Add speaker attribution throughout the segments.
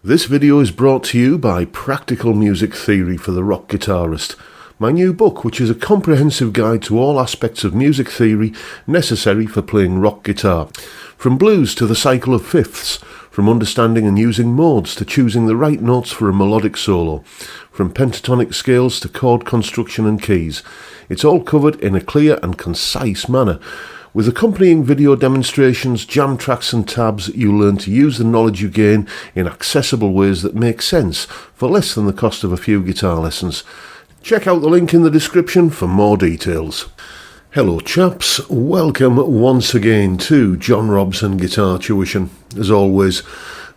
Speaker 1: This video is brought to you by Practical Music Theory for the Rock Guitarist, my new book, which is a comprehensive guide to all aspects of music theory necessary for playing rock guitar. From blues to the cycle of fifths, from understanding and using modes to choosing the right notes for a melodic solo, from pentatonic scales to chord construction and keys. It's all covered in a clear and concise manner. With accompanying video demonstrations, jam tracks and tabs, you'll learn to use the knowledge you gain in accessible ways that make sense for less than the cost of a few guitar lessons. Check out the link in the description for more details. Hello chaps, welcome once again to John Robson Guitar Tuition. As always,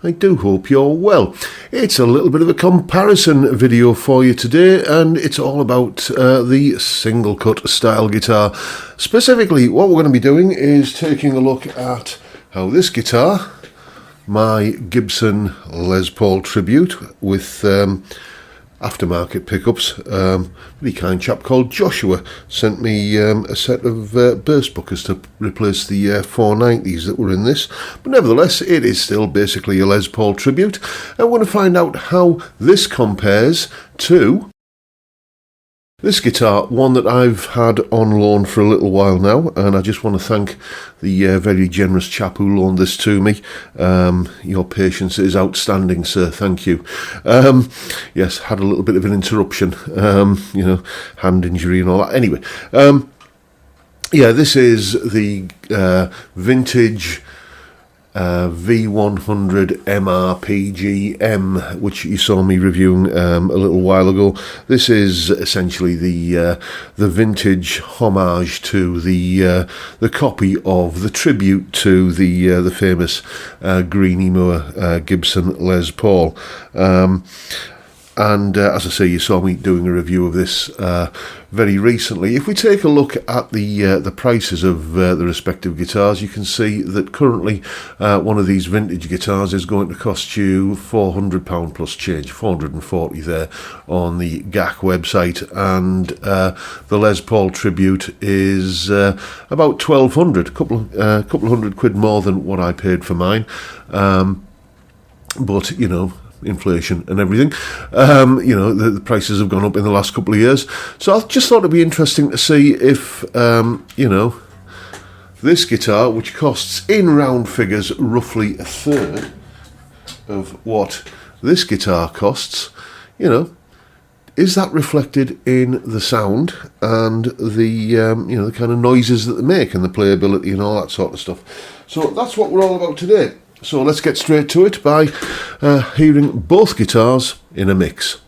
Speaker 1: I do hope you're well. It's a little bit of a comparison video for you today, and it's all about the single cut style guitar. Specifically, what we're going to be doing is taking a look at how this guitar, my Gibson Les Paul Tribute with aftermarket pickups, really kind chap called Joshua sent me a set of burst buckers to replace the 490s that were in this, but nevertheless it is still basically a Les Paul Tribute, and we're going to find out how this compares to this guitar, one that I've had on loan for a little while now, and I just want to thank the very generous chap who loaned this to me. Your patience is outstanding, sir. Thank you. Yes, had a little bit of an interruption, hand injury and all that. Anyway, yeah, this is the vintage V100 MRPG-M, which you saw me reviewing a little while ago. This is essentially the vintage homage to the copy of the tribute to the famous Greeny Moore Gibson Les Paul. And as I say, you saw me doing a review of this very recently. If we take a look at the prices of the respective guitars, you can see that currently one of these vintage guitars is going to cost you £400 plus change, 440 there on the GAC website, and the Les Paul Tribute is about 1200, a couple of hundred quid more than what I paid for mine. But you know, inflation and everything, the prices have gone up in the last couple of years, so I just thought it'd be interesting to see if this guitar, which costs in round figures roughly a third of what this guitar costs, is that reflected in the sound and the the kind of noises that they make and the playability and all that sort of stuff. So that's what we're all about today. So let's get straight to it by hearing both guitars in a mix.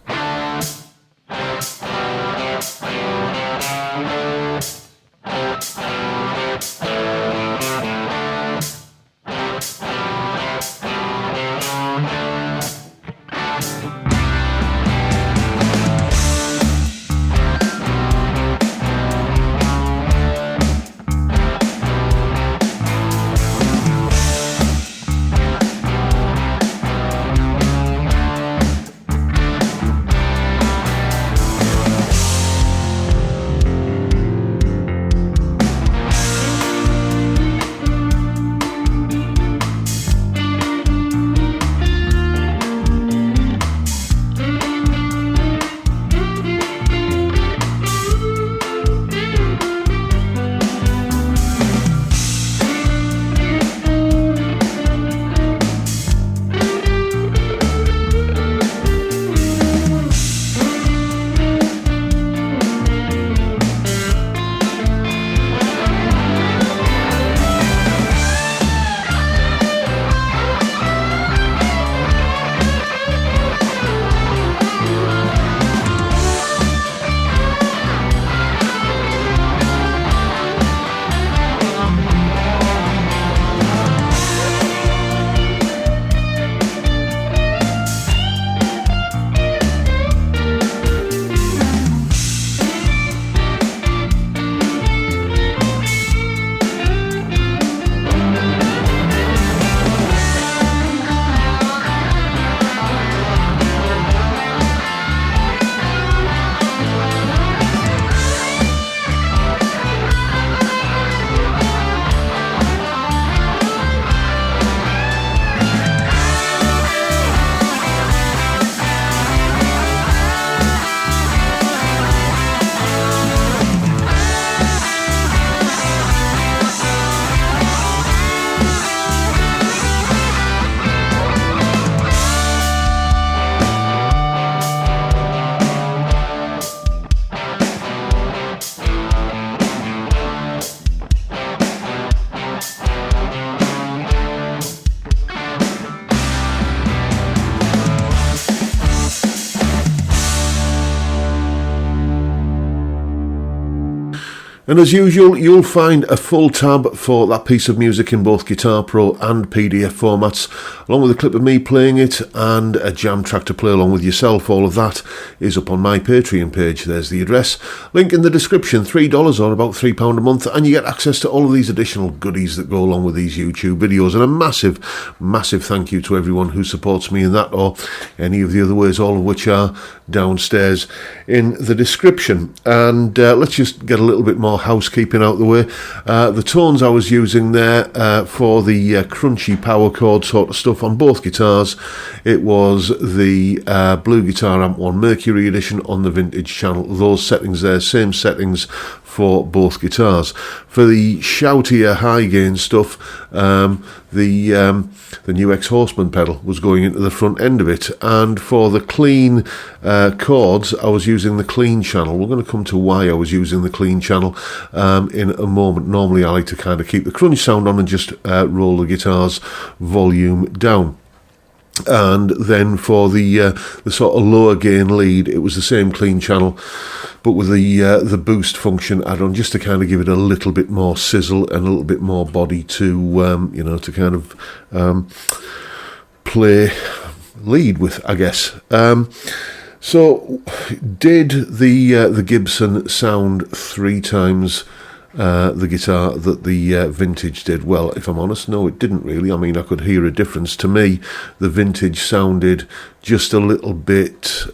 Speaker 1: And as usual, you'll find a full tab for that piece of music in both Guitar Pro and PDF formats, along with a clip of me playing it and a jam track to play along with yourself. All of that is up on my Patreon page. There's the address. Link in the description. $3 or about £3 a month, and you get access to all of these additional goodies that go along with these YouTube videos. And a massive, massive thank you to everyone who supports me in that or any of the other ways, all of which are downstairs in the description. And let's just get a little bit more housekeeping out the way. The tones I was using there for the crunchy power chord sort of stuff on both guitars, it was the Blue Guitar Amp 1 Mercury Edition on the Vintage channel. Those settings there, same settings for both guitars. For the shoutier high gain stuff, the new Ex-Horseman pedal was going into the front end of it, and for the clean chords I was using the clean channel. We're going to come to why I was using the clean channel in a moment. Normally I like to kind of keep the crunch sound on and just roll the guitar's volume down. And then for the sort of lower gain lead, it was the same clean channel, but with the boost function add-on, just to kind of give it a little bit more sizzle and a little bit more body to to kind of play lead with, I guess. So did the Gibson sound 3 times the guitar that the Vintage did? Well, if I'm honest, no, it didn't really. I mean, I could hear a difference. To me, the Vintage sounded just a little bit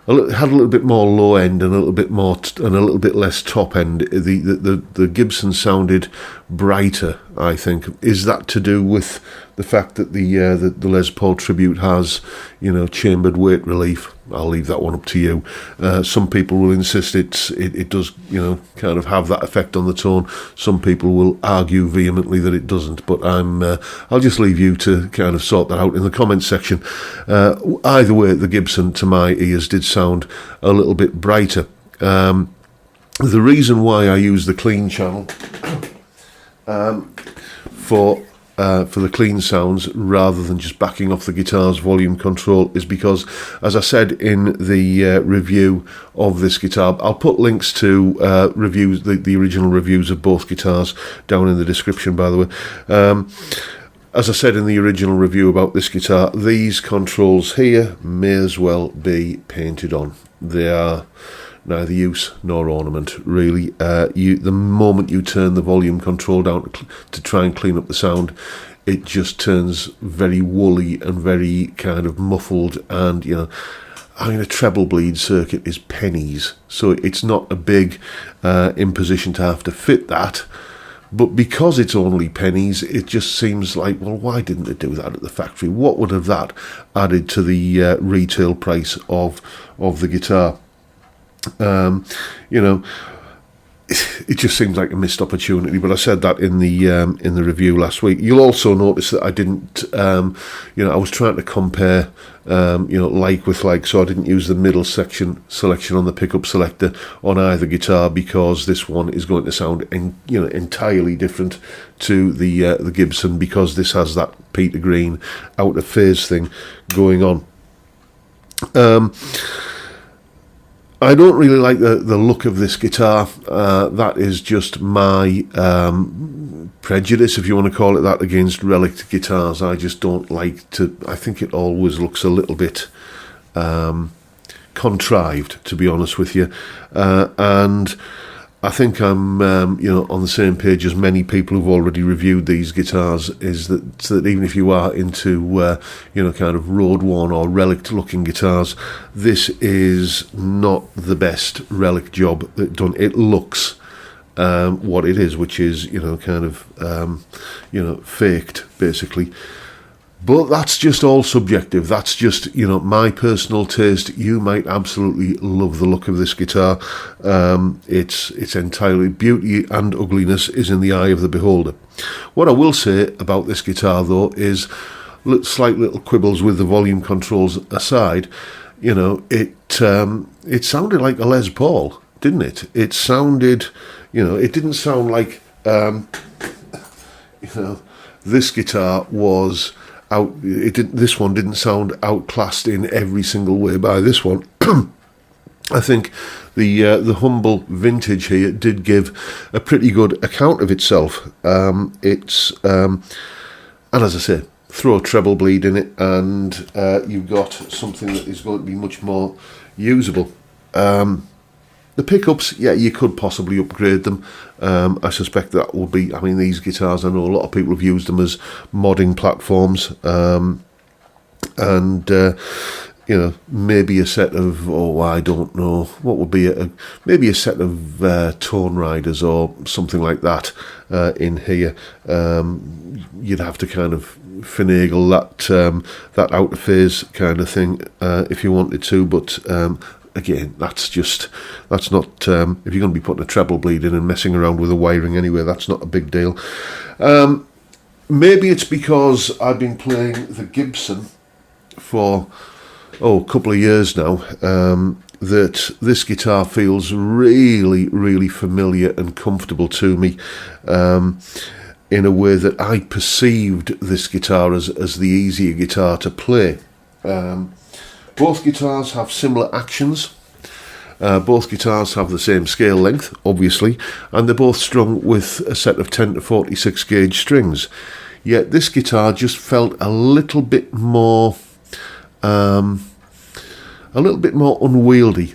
Speaker 1: had a little bit more low end and a little bit more and a little bit less top end. The Gibson sounded brighter, I think. Is that to do with the fact that the Les Paul Tribute has, chambered weight relief? I'll leave that one up to you. Some people will insist it does, kind of have that effect on the tone. Some people will argue vehemently that it doesn't, but I'll just leave you to kind of sort that out in the comments section. Either way, the Gibson, to my ears, did sound a little bit brighter. The reason why I use the clean channel for the clean sounds rather than just backing off the guitar's volume control is because, as I said in the review of this guitar, I'll put links to reviews, the original reviews of both guitars down in the description, by the way. As I said in the original review about this guitar, these controls here may as well be painted on. They are neither use nor ornament, really. The moment you turn the volume control down to try and clean up the sound, it just turns very woolly and very kind of muffled. And a treble bleed circuit is pennies, so it's not a big imposition to have to fit that. But because it's only pennies, it just seems like, well, why didn't they do that at the factory? What would have that added to the retail price of the guitar? It just seems like a missed opportunity. But I said that in the review last week. You'll also notice that I didn't, I was trying to compare, like with like, so I didn't use the middle selection on the pickup selector on either guitar, because this one is going to sound entirely different to the Gibson, because this has that Peter Green out of phase thing going on. I don't really like the look of this guitar. That is just my prejudice, if you want to call it that, against relic guitars. I just don't like to. I think it always looks a little bit contrived, to be honest with you. And I think I'm, on the same page as many people who've already reviewed these guitars, is that even if you are into, kind of road-worn or relic-looking guitars, this is not the best relic job done. It looks what it is, which is, faked, basically. But that's just all subjective. That's just, my personal taste. You might absolutely love the look of this guitar. It's entirely, beauty and ugliness is in the eye of the beholder. What I will say about this guitar, though, is slight little quibbles with the volume controls aside. It sounded like a Les Paul, didn't it? It sounded, it didn't sound like, this guitar was this one didn't sound outclassed in every single way by this one. I think the humble vintage here did give a pretty good account of itself. And as I say, throw a treble bleed in it, and you've got something that is going to be much more usable. The pickups, yeah, you could possibly upgrade them. I suspect that will be, I mean, these guitars, I know a lot of people have used them as modding platforms. Maybe a set of, I don't know, what would be maybe a set of tone riders or something like that in here. You'd have to kind of finagle that out of phase kind of thing if you wanted to, but again, that's not, if you're going to be putting a treble bleed in and messing around with the wiring anyway, that's not a big deal. Maybe it's because I've been playing the Gibson for a couple of years now, that this guitar feels really, really familiar and comfortable to me, in a way that I perceived this guitar as the easier guitar to play. Both guitars have similar actions. Both guitars have the same scale length, obviously, and they're both strung with a set of 10 to 46 gauge strings. Yet this guitar just felt a little bit more unwieldy,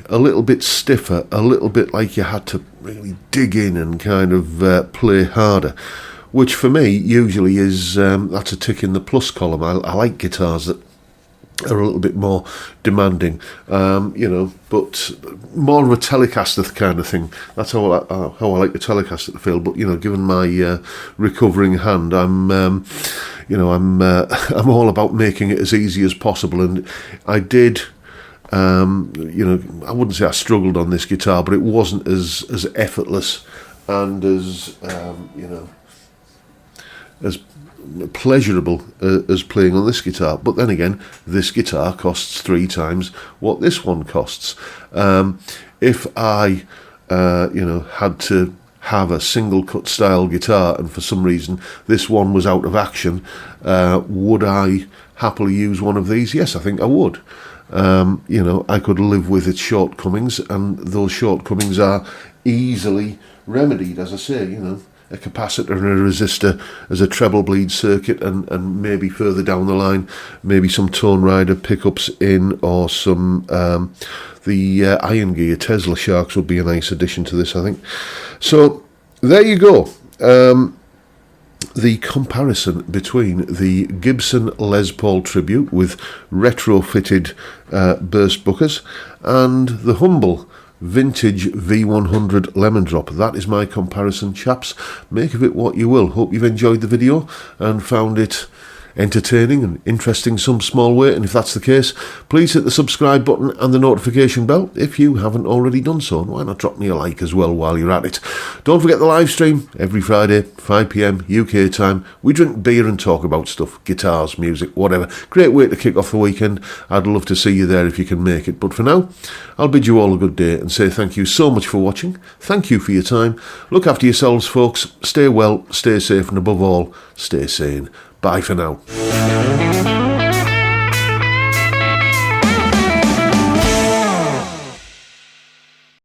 Speaker 1: a little bit stiffer, a little bit like you had to really dig in and kind of play harder, which for me usually is that's a tick in the plus column. I like guitars that are a little bit more demanding, but more of a Telecaster kind of thing. That's how I like the Telecaster to feel. But given my recovering hand, I'm all about making it as easy as possible. And I did, I wouldn't say I struggled on this guitar, but it wasn't as effortless and as as pleasurable as playing on this guitar. But then again, this guitar costs 3 times what this one costs. If I had to have a single cut style guitar and for some reason this one was out of action, would I happily use one of these? Yes, I think I would. I could live with its shortcomings, and those shortcomings are easily remedied. As I say, a capacitor and a resistor as a treble bleed circuit, and maybe further down the line, maybe some tone rider pickups in, or some the iron gear Tesla Sharks would be a nice addition to this, I think. So there you go. The comparison between the Gibson Les Paul Tribute with retrofitted burst bookers and the humble vintage V100 Lemon Drop. That is my comparison, chaps. Make of it what you will. Hope you've enjoyed the video and found it entertaining and interesting some small way, and if that's the case, please hit the subscribe button and the notification bell if you haven't already done so, and why not drop me a like as well while you're at it. Don't forget the live stream every Friday, 5 PM UK time. We drink beer and talk about stuff, guitars, music, whatever. Great way to kick off the weekend. I'd love to see you there if you can make it, but for now I'll bid you all a good day and say thank you so much for watching. Thank you for your time. Look after yourselves, folks. Stay well, stay safe, and above all, stay sane. Bye for now.